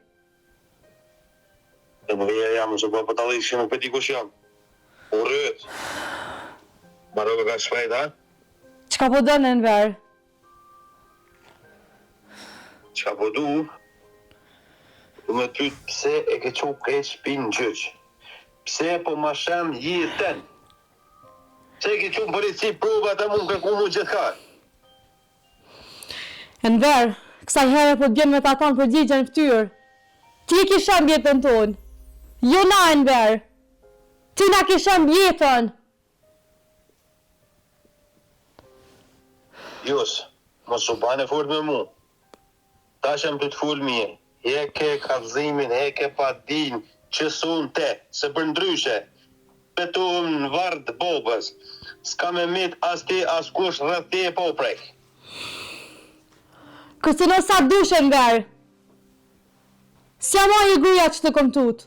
E më veja jam, që po pëtallit që nuk peti kush jam. U rrët. Marokë ka shpejt, ha? Qka po dënë Enver? Qa po du? Du me ty pse e ke qo keq pinë gjyq. Pse po ma shem jetën. Pse e ke qo polici provat e mund kërku mu gjithka. Enver, kësaj herë po t'bjen me ta thonë përgjigjen ftyrë. Ti ki shem jetën tonë. Jo na, Enver. Ti na ki shem jetën. Jos, mos u bane fort me mu. Ta shem të t'full mje. Heke kallëzimin, heke pa din, që sun te, se për ndryshe. Betu në vardë bobës. S'ka me mit as ti, as kush rreth ti e po prek. Kërcëno sa dush, Enver. S'jam i gruja që të kom tut.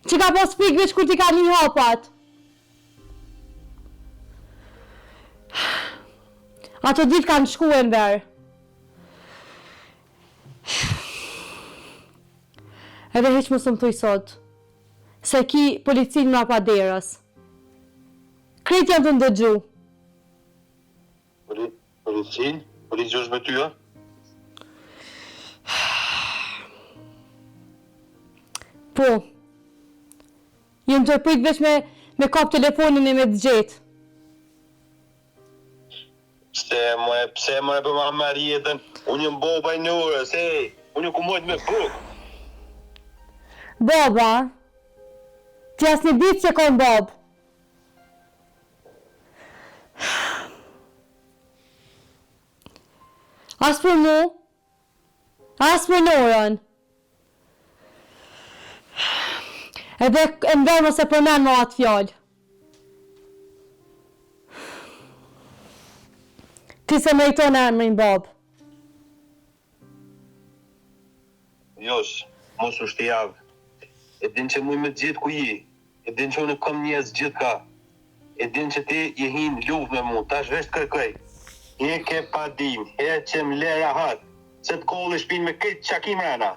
Që ka pos pik veç kur ti ka një hapat. Ato dit kanë shku, Enver. Edhe heq më së më thuj sot. Se ki policin nga pa derës. Krejt janë të ndëgju. Policin? Polici është me ty, ha? Po. Jënë të rëpëjt veç me kap telefonin e me të gjetë. Pse më e për ma marrë jetën, unë jëmë boba i njërës, unë jë ku mojtë me buk. Boba, ti as një ditë që konë bob. As për mu, as për Norën. Edhe Enver mos e përmen më atë fjallë. Ti se meriton emrin Bob. Jos, mos u shtijavë. E din që muj me gjithë ku je. E din që unë kam njerëz gjithë ka. E din që ti je hin luvë me mu. Tash vesh të kërkoj. Je ke pa dim. He që më le rahat. Se të kolli shpin me këtë qakim rana.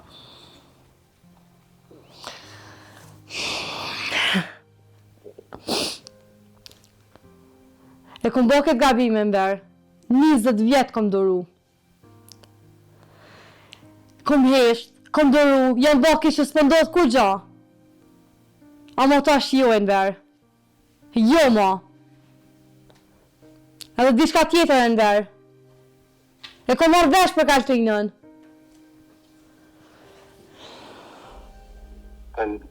E kom bo këtë gabim e mber. 20 vjetë kom doru. Kom hesht, kom doru, janë bo kishë s'pëndodh kur gja. A mo tash jo e mber. Jo ma. Edhe diçka tjetër e mber. E kom marrë vesh për Kaltrinën.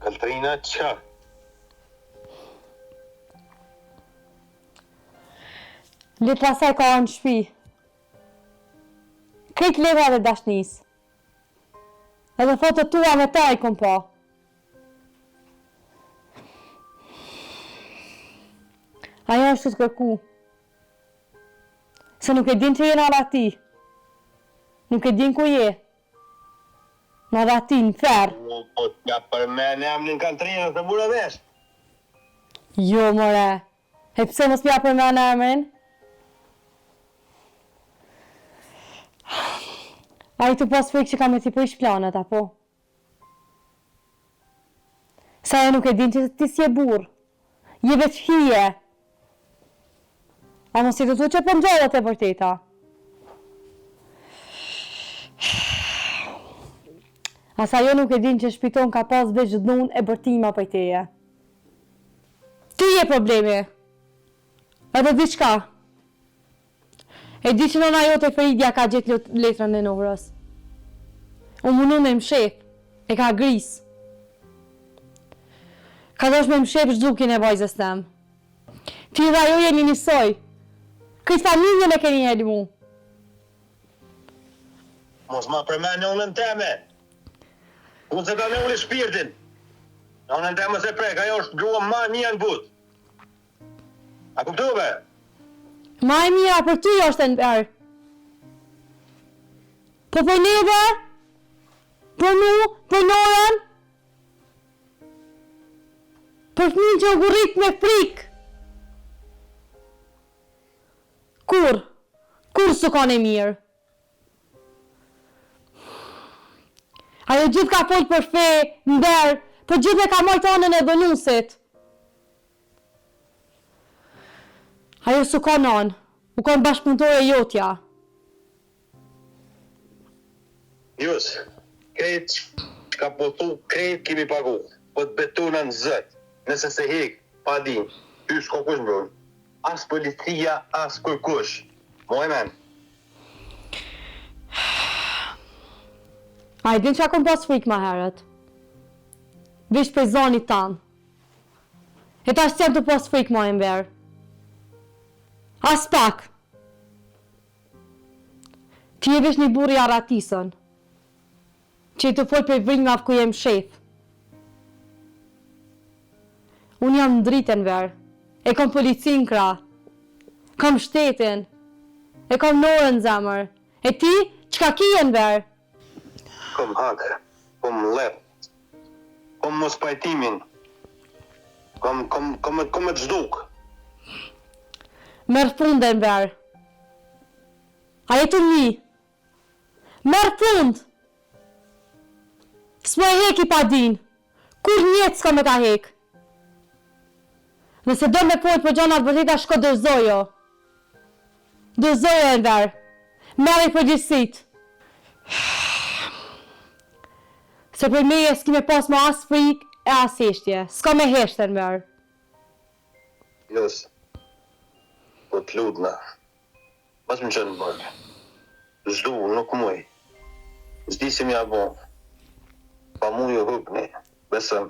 Kaltrina qa? Letra saj ka në shpi. Krejt letra dhe dashnis. Edhe fotot tua me ta I kom pa. Ajo është të kërku. Se nuk e din që jena rati. Nuk e din ku je. Në rati, në fer. Po t'ja përmen e amnin Kaltrina të bura vesh. Jo, more. E pse mos m'ja përmen e emrin? A I të pas frikë që ka me t'i prish planet, apo? Sa e nuk e din që ti si e burë. Je veç hije. A mos I të tu që pëndrodhet e vërteta. Asa jo nuk e din që shpiton ka pas veç dhun e bërtima për teje. Ti je problemi. Edhe diçka. E di që nëna jote Feridja ka gjetë letrën e Norës. U munu me mshep. E ka gris. Ka dosh me mshep zhdukin e vajzës tem. Ti dhe ajo jeni njësoj. Këtë familjen e keni heli mu. Mos ma përmen në unën teme. Unë se ka me uli shpirtin. Në unën teme se prek, ajo është grua ma një në but. A kuptuve? Ma e mira për ty është në bërë. Po për neve? Për mu? Për Norën? Për fëmin që u gurrit me frik? Kur? Kur së kone mirë? Ajo gjithë ka folë për fe, mberë, për gjithë e ka mojtë anën e dhënusit. Ajo s'u ka nanë, u ka në bashkëpuntore jotja. Jus, krejt ka potu, krejt kemi pagu. Po të betona në zët, nëse se hek, pa din, ty s'ko kush mbron. As policia, as kërkush. Moj men. A I din që a kom pas frikë ma herët. Vish për zonit tanë. E ta shqem të pas frikë ma e mberë. As pak. Ti e vish një burri aratisën. Që I të folë për vringav ku jem shef. Unë jam në dritën verë. E kom policin kra. Kom shtetin. E kom Norën zemër. E ti, qka kijen verë? Kom hak, kom lep. Kom mos pajtimin. Kom të zhduk. Merë fundën verë. A jetu mi. Merë fund. S'mo e hek I pa din. Kur njetë s'ka me ta hek. Nëse do me pojtë për gjonat vërteta shko dërzojo. Dërzojo e verë. Merë I përgjithsit. Se për meje s'ki me pas ma as frik e as heshtje. S'ka me heshte në verë. Jos, po të ludna. Pas më qënë bërë. Zdu, nuk muj. Zdi si mja bo. Pa mu ju hukni. Besëm.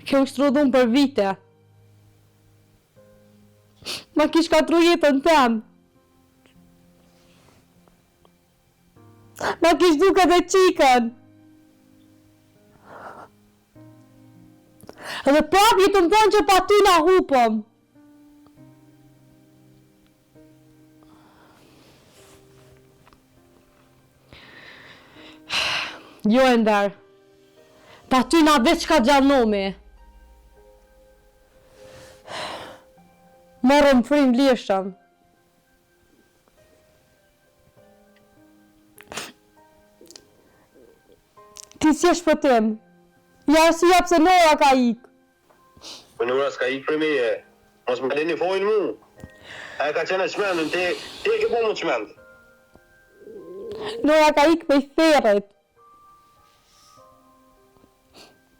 Kjo është rodhun për vite. Ma kish katru jetën tem. Ma kish duke dhe qikën. Edhe prap jetën tonë që pa ty na hupëm. Jo Ender, pa ty na veç ka gjallnomi. Morëm frim lishëm. Ti si e shpëtim? Ja arsyeja pse Nora ka ik. Po Nora s'ka ik për meje. Mos më leni fojnë mu. A e ka qenë çmendën, ti e ke bu më çmend. Nora ka ik për therrit.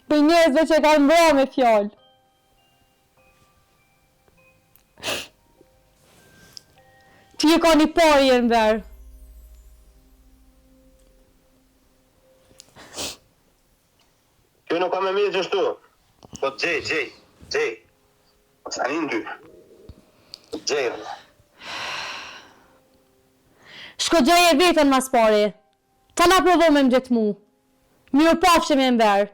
Për njerëzve që kanë mbra me fjallë. Ti e ka një pari e në verë. Kjo nuk ka me mirë gjështu. Po gjej. Sa një dy. Gjej. Shko gjeje vetën mas pari. Ta na provo me më gjithë mu. Mirë pafshë me më verë.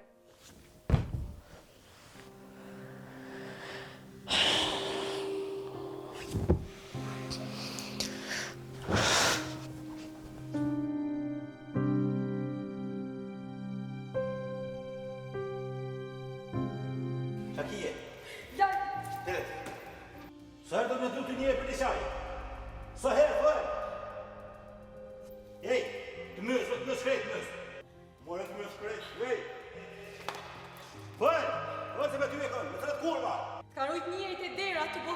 Shakije. Sa herë do me du të një e për lisaj? Sa herë, fërë? Ej, të mësë shkrejt, More të mësë shkrejt, Fërë se me ty e kënë, me të rëtë kurva. Ka rujt njëjt e dera të bo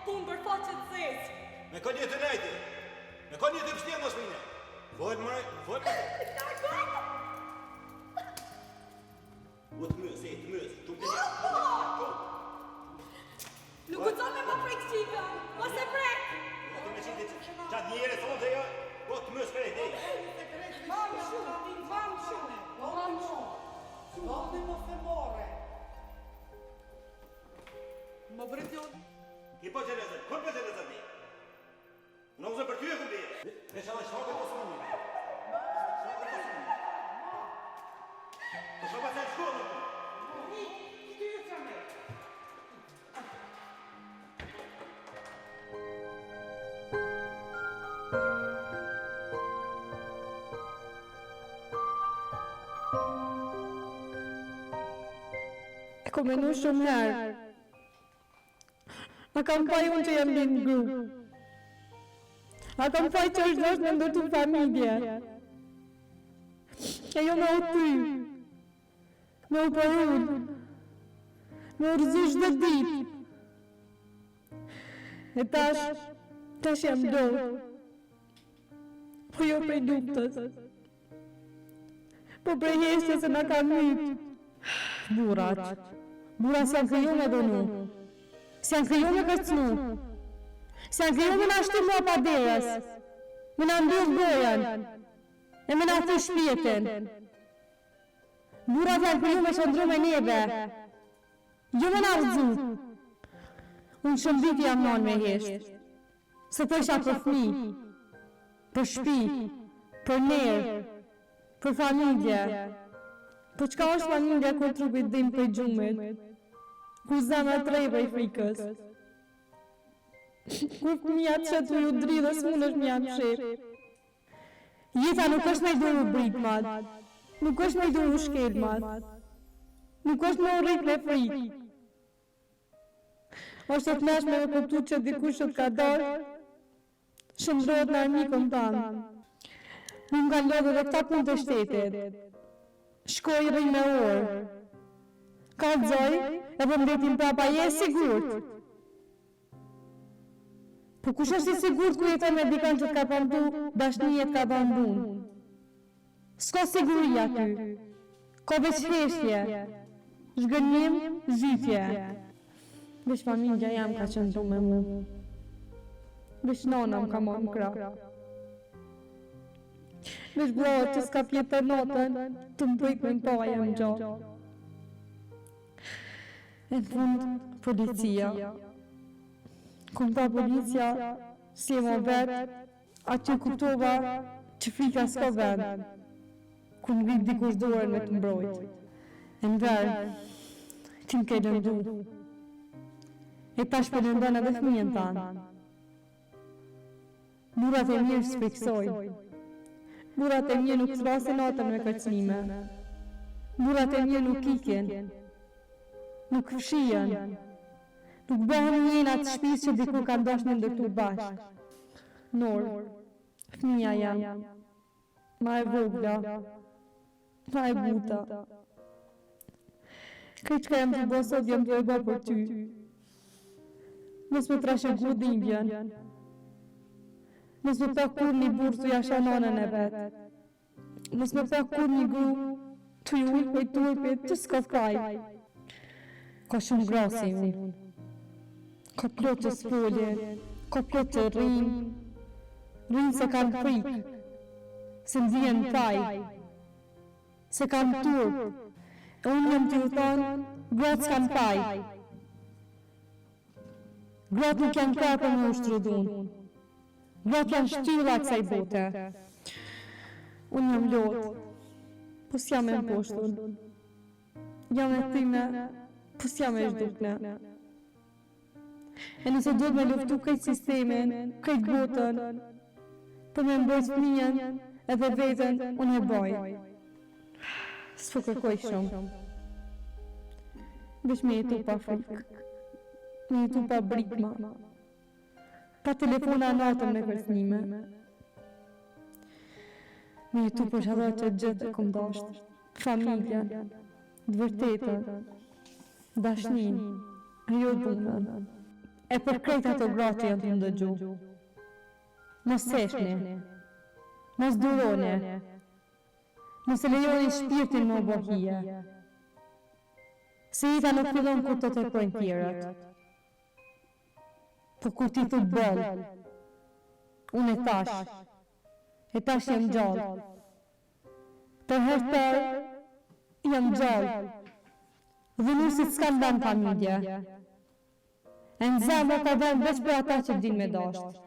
punë për faqet zezë. Me ka një të nejti, me ka një të pështje mos mine. Fërë. O të mësë, qumë të një. Nuk u zonë me më prek qika, mos e prek. Qatë njëre thonë të jo, o të mësë shkrejt, Mamë shumë. Doni mos e more. Më bretjon. Ki po që lezër, kur për që lezër ti? Në uzë për ty e këmbi. Dhe shala shfaqe të sëmë. Të shëpa se shkollë në të. E ko menu shumë herë. A kam faj unë që jam linë në grupë. A kam faj që është doshtë në ndërtu familje. E jo me u ty. Me u përun. Me u rëzu shdo ditë. E tash jam do. Po jo prej luftës. Po prej heshtës se na kam mytë. Burat se janë kriju me donu. Se janë kriju me kërcnu. Se janë kriju me na shtu mua pa derës. Me na ndyrë gojen. E me na thë shpjetin. Burat janë kriju me qëndru me neve. Jo me na rëzu. Unë shumë viti jam non me hesht. Se të isha për fmi. Për shpi. Për nerë. Për familje. Po qka është familja kur trupit dim për gjumit? Kur zemra trejve i frikës? Kur fëmija të qëtë ju dri dhe s'mun është mja mshirë? Jeta nuk është me i duru britmat. Nuk është me i duru shkelmat. Nuk është me u rrit me frikë. është të meshme me kuptu që dikush që t'ka dorë, shëndrojët në armikën tanë. Nuk nga lodhë dhe këta punë të shtetit. Shkoj rëj me orë. Kalzoj, edhe mbetim prapa je sigurt. Po kush është i sigurt ku jeton me dikan që t'ka pëndu, dashnijet ka pëndun. S'ka siguria ty. Ka veç heshtje. Zhgënjim, zhytje. Veç familja jam ka qëndu me mu. Veç nona më ka marrë më kra. Veç blot që s'ka pjetë të notën, të më bëjt me më pa jam gjatë. E në fund, policia. Kur pa policia, si e më vetë, aty kuptova që frika s'ka vend. Kur ngrit dikush dorën me të mbrojt. E në verë, ti m'ke lëndu. E tash për lëndon edhe fëmijën tanë. Burat e mirë s'friksojnë. Burat e mirë nuk s'rasin natën me kërcnime. Burat e mirë nuk ikin. Nuk fshien. Nuk bëhen njën atë shpis që dikur ka ndosh në ndërtu bashk. Norë, fëmija jam. Ma e vogla. Ma e buta. Këtë që ka jam të bësot jam të e bërë për ty. Mos me trashëgu dhimbjen. Mos me pa kur një burë të jasha nanën e vetë. Mos me pa kur një gru të ju ullë për turpit të s'ka faj. Ka shumë grasi unë. Ka plot të spolje, ka plot të rrinë. Rrinë se kanë frikë, se ndjen faj, se kanë turpë. E unë jam të ju thonë, gratë s'kanë faj. Gratë nuk janë kërë për më ushtrudun. Gratë janë shtylla kësaj bote. Unë jam lotë, po s'jam e mposhtun. Jam e time, po s'jam e zhdukne. E nëse duhet me luftu këtë sistemin, këtë botën, për me mbrojt fëmijën edhe vetën, unë e baj. S'po kërkoj shumë. Vesh me jetu pa frikë. Me jetu pa brikma. Pa telefona natën me kërcnime. Me jetu për shadar që gjithë e kom dashtë. Familjen, dëvërtetën, dashnin, ajo dhunën. E për krejt ato gratë që janë të ndëgju. Mos seshni, mos duroni, mos e lejoni shpirtin më bohije. Se jeta nuk fillon kur të tepërojnë tjerët. Po kur ti thu bëllë, unë e tash jam gjallë. Për herë tërë, jam gjallë. Dhunusit s'kan ban familje. E në zemë ka dhenë veç për ata që din me dashtë.